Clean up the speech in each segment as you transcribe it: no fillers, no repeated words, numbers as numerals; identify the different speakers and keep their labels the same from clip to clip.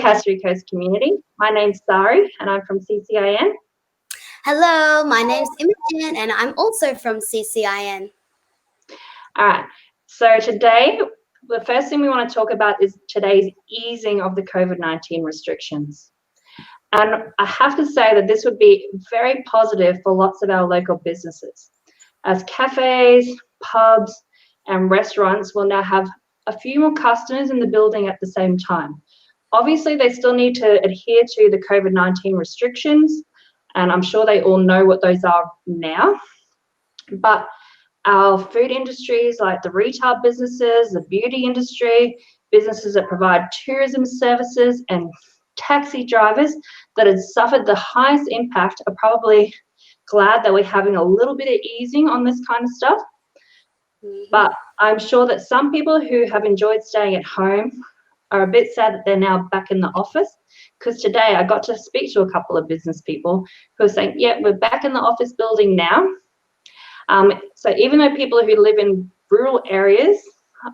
Speaker 1: Cassidy Coast community. My name's Sari and I'm from CCIN.
Speaker 2: Hello, my name's Imogen and I'm also from CCIN.
Speaker 1: All right, so today, the first thing we want to talk about is today's easing of the COVID-19 restrictions. And I have to say that this would be very positive for lots of our local businesses, as cafes, pubs, and restaurants will now have a few more customers in the building at the same time. Obviously, they still need to adhere to the COVID-19 restrictions, and I'm sure they all know what those are now. But our food industries, like the retail businesses, the beauty industry, businesses that provide tourism services, and taxi drivers that had suffered the highest impact are probably glad that we're having a little bit of easing on this kind of stuff. But I'm sure that some people who have enjoyed staying at home are a bit sad that they're now back in the office, because today I got to speak to a couple of business people who are saying, yeah, we're back in the office building now. So even though people who live in rural areas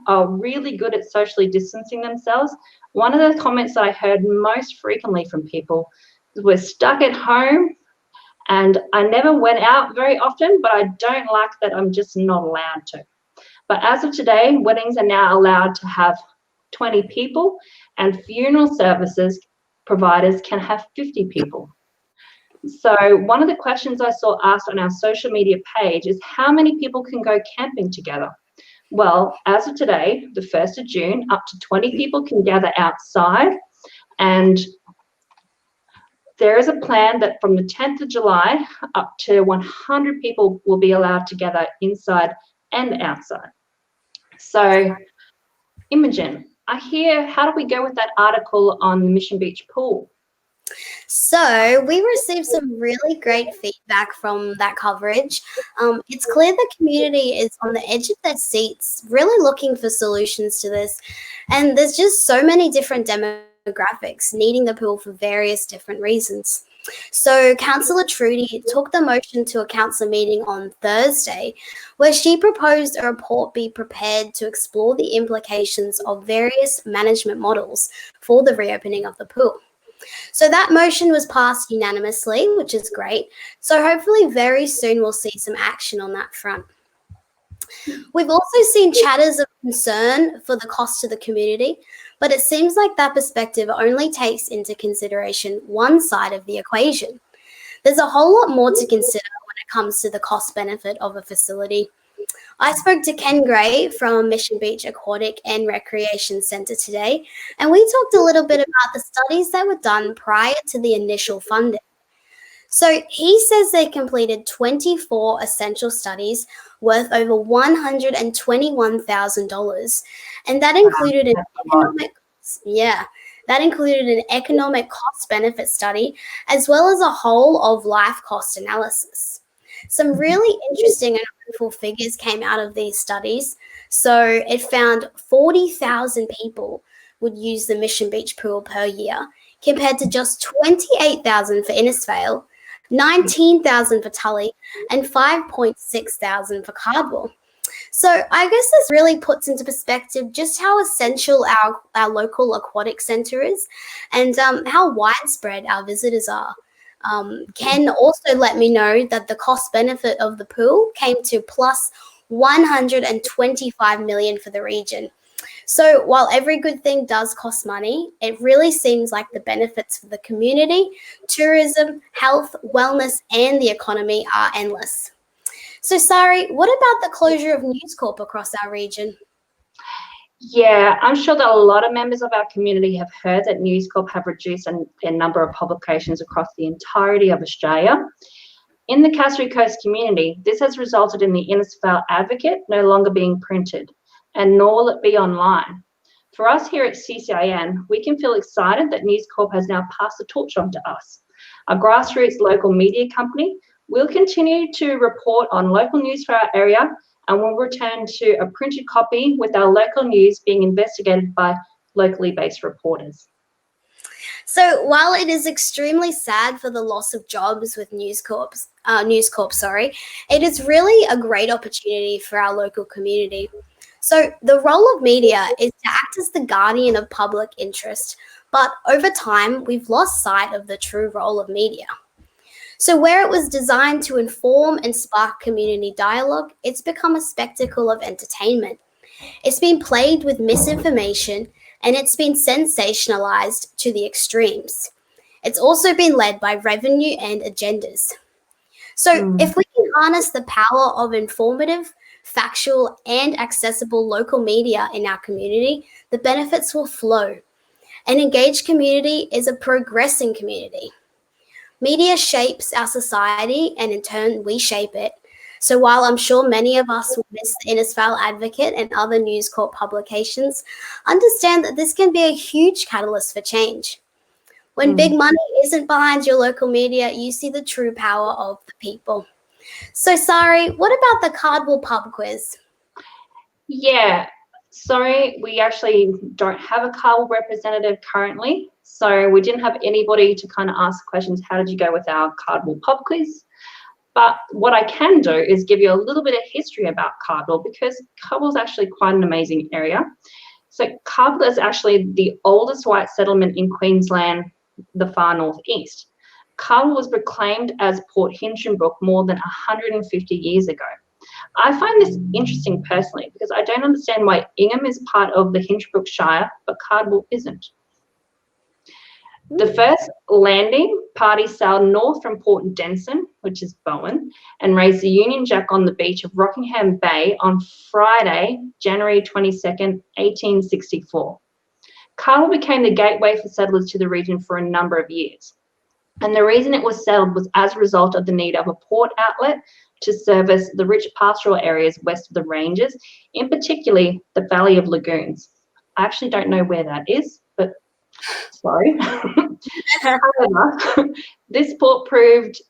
Speaker 1: are really good at socially distancing themselves, one of the comments that I heard most frequently from people is, we're stuck at home and I never went out very often, but I don't like that I'm just not allowed to. But as of today, weddings are now allowed to have 20 people and funeral services providers can have 50 people. So one of the questions I saw asked on our social media page is how many people can go camping together? Well, as of today, the 1st of June, up to 20 people can gather outside, and there is a plan that from the 10th of July, up to 100 people will be allowed to gather inside and outside. So, Imogen, I hear, how do we go with that article on the Mission Beach pool?
Speaker 2: So we received some really great feedback from that coverage. It's clear the community is on the edge of their seats, really looking for solutions to this. And there's just so many different demographics needing the pool for various different reasons. So Councillor Trudy took the motion to a council meeting on Thursday, where she proposed a report be prepared to explore the implications of various management models for the reopening of the pool. So that motion was passed unanimously, which is great. So hopefully very soon we'll see some action on that front. We've also seen chatters of concern for the cost to the community, but it seems like that perspective only takes into consideration one side of the equation. There's a whole lot more to consider when it comes to the cost benefit of a facility. I spoke to Ken Gray from Mission Beach Aquatic and Recreation Centre today, and we talked a little bit about the studies that were done prior to the initial funding. So he says they completed 24 essential studies worth over $121,000, and that included an economic cost benefit study as well as a whole of life cost analysis. Some really interesting and hopeful figures came out of these studies. So it found 40,000 people would use the Mission Beach pool per year, compared to just 28,000 for Innisfail, 19,000 for Tully, and 5,600 for Cardwell. So I guess this really puts into perspective just how essential our local aquatic centre is, and how widespread our visitors are. Ken also let me know that the cost benefit of the pool came to plus $125 million for the region. So while every good thing does cost money, it really seems like the benefits for the community, tourism, health, wellness, and the economy are endless. So Sari, what about the closure of News Corp across our region?
Speaker 1: Yeah, I'm sure that a lot of members of our community have heard that News Corp have reduced their number of publications across the entirety of Australia. In the Cassidy Coast community, this has resulted in the Innisfail Advocate no longer being printed, and nor will it be online. For us here at CCIN, we can feel excited that News Corp has now passed the torch on to us. A grassroots local media company will continue to report on local news for our area, and we'll return to a printed copy with our local news being investigated by locally based reporters.
Speaker 2: So while it is extremely sad for the loss of jobs with News Corp, it is really a great opportunity for our local community. So the role of media is to act as the guardian of public interest But over time, we've lost sight of the true role of media. So where it was designed to inform and spark community dialogue, it's become a spectacle of entertainment. It's been plagued with misinformation and it's been sensationalized to the extremes. It's also been led by revenue and agendas. So if we can harness the power of informative, factual, and accessible local media in our community, the benefits will flow. An engaged community is a progressing community. Media shapes our society and in turn we shape it. So while I'm sure many of us will miss the Innisfail Advocate and other News Corp publications, understand that this can be a huge catalyst for change. When big money isn't behind your local media, you see the true power of the people. So Sari, what about the Cardwell pub quiz?
Speaker 1: Yeah, sorry, we actually don't have a Cardwell representative currently. So we didn't have anybody to kind of ask questions, how did you go with our Cardwell pub quiz? But what I can do is give you a little bit of history about Cardwell, because Cardwell is actually quite an amazing area. So Cardwell is actually the oldest white settlement in Queensland, the far northeast. Cardwell was proclaimed as Port Hinchinbrook more than 150 years ago. I find this interesting personally because I don't understand why Ingham is part of the Hinchinbrook Shire, but Cardwell isn't. The first landing party sailed north from Port Denison, which is Bowen, and raised the Union Jack on the beach of Rockingham Bay on Friday, January 22nd, 1864. Cardwell became the gateway for settlers to the region for a number of years. And the reason it was settled was as a result of the need of a port outlet to service the rich pastoral areas west of the ranges, in particularly the Valley of Lagoons. I actually don't know where that is, but sorry. However, this port proved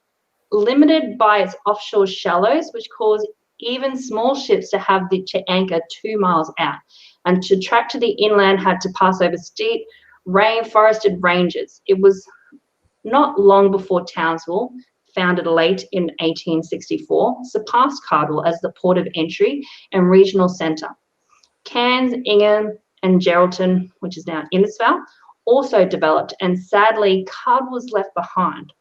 Speaker 1: limited by its offshore shallows, which caused even small ships to have to anchor 2 miles out, and to track to the inland had to pass over steep, rain-forested ranges. It was not long before Townsville, founded late in 1864, surpassed Cardwell as the port of entry and regional centre. Cairns, Ingham, and Geraldton, which is now Innisfail, also developed, and sadly, Cardwell was left behind.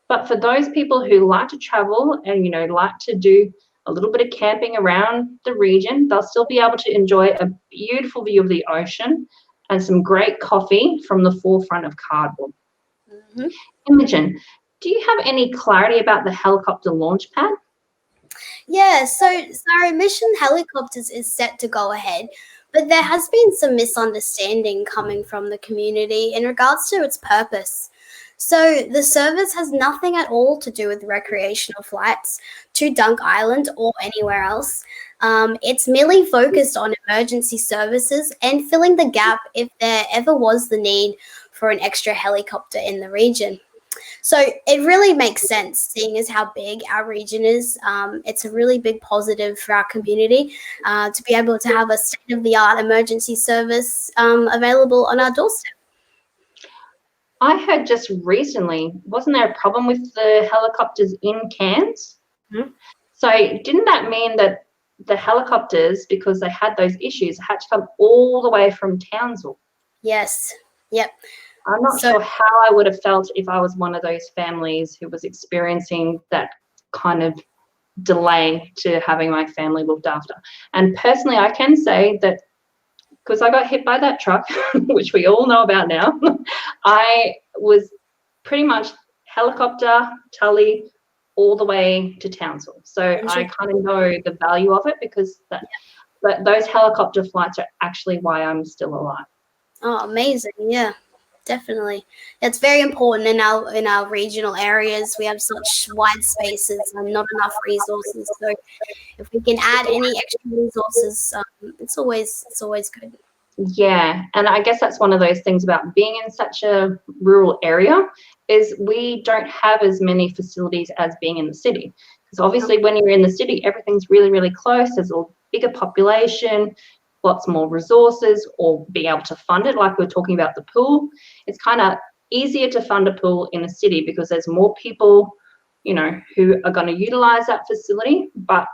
Speaker 1: But for those people who like to travel and, like to do a little bit of camping around the region, they'll still be able to enjoy a beautiful view of the ocean and some great coffee from the forefront of Cardwell. Imogen, do you have any clarity about the helicopter launch pad?
Speaker 2: Yeah, so Sarah, Mission Helicopters is set to go ahead, but there has been some misunderstanding coming from the community in regards to its purpose. So the service has nothing at all to do with recreational flights to Dunk Island or anywhere else. It's merely focused on emergency services and filling the gap if there ever was the need for an extra helicopter in the region. So it really makes sense, seeing as how big our region is. It's a really big positive for our community to be able to have a state-of-the-art emergency service available on our doorstep.
Speaker 1: I heard just recently, wasn't there a problem with the helicopters in Cairns? So didn't that mean that the helicopters, because they had those issues, had to come all the way from Townsville?
Speaker 2: Yes. Yep.
Speaker 1: I'm not sure how I would have felt if I was one of those families who was experiencing that kind of delay to having my family looked after. And personally, I can say that because I got hit by that truck, which we all know about now, I was pretty much helicopter, Tully, all the way to Townsville. So I kind of know the value of it, because but those helicopter flights are actually why I'm still alive.
Speaker 2: Oh, amazing. Yeah. Definitely. It's very important in our regional areas. We have such wide spaces and not enough resources. So if we can add any extra resources, it's always good.
Speaker 1: Yeah, and I guess that's one of those things about being in such a rural area, is we don't have as many facilities as being in the city. Because obviously when you're in the city, everything's really, really close. There's a bigger population, lots more resources, or being able to fund it, like we're talking about the pool. It's kind of easier to fund a pool in a city because there's more people, who are going to utilize that facility. But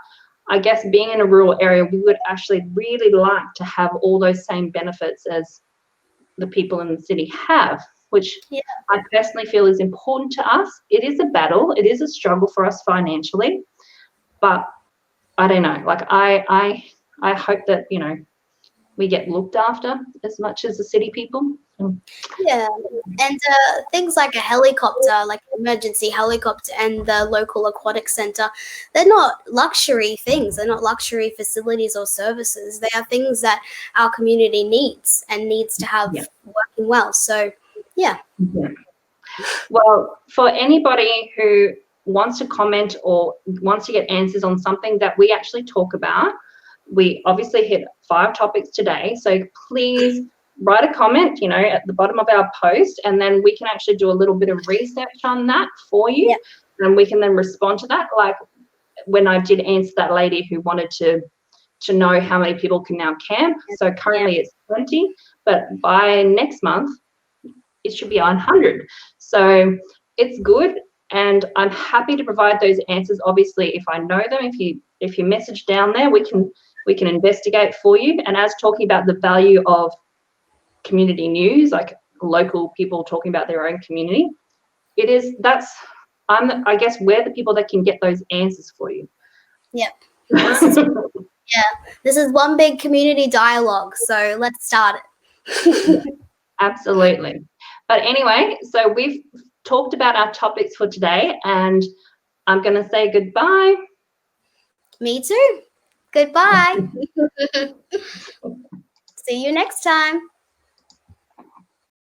Speaker 1: I guess being in a rural area, we would actually really like to have all those same benefits as the people in the city have, which I personally feel is important to us. It is a battle. It is a struggle for us financially, but I don't know. Like I hope that, you know, we get looked after as much as the city people.
Speaker 2: Yeah, and things like a helicopter, like an emergency helicopter, and the local aquatic centre, they're not luxury things. They're not luxury facilities or services. They are things that our community needs and needs to have working well. So, yeah.
Speaker 1: Well, for anybody who wants to comment or wants to get answers on something that we actually talk about, we obviously hit 5 topics today. So please write a comment, you know, at the bottom of our post, and then we can actually do a little bit of research on that for you. And we can then respond to that. Like when I did answer that lady who wanted to know how many people can now camp. So currently it's 20, but by next month, it should be 100. So it's good, and I'm happy to provide those answers. Obviously, if I know them, if you message down there, we can investigate for you. And as talking about the value of community news, like local people talking about their own community, I guess we're the people that can get those answers for you.
Speaker 2: Yep. This is one big community dialogue, so let's start it.
Speaker 1: Absolutely. But anyway, so we've talked about our topics for today, and I'm going to say goodbye.
Speaker 2: Me too. Goodbye. See you next time.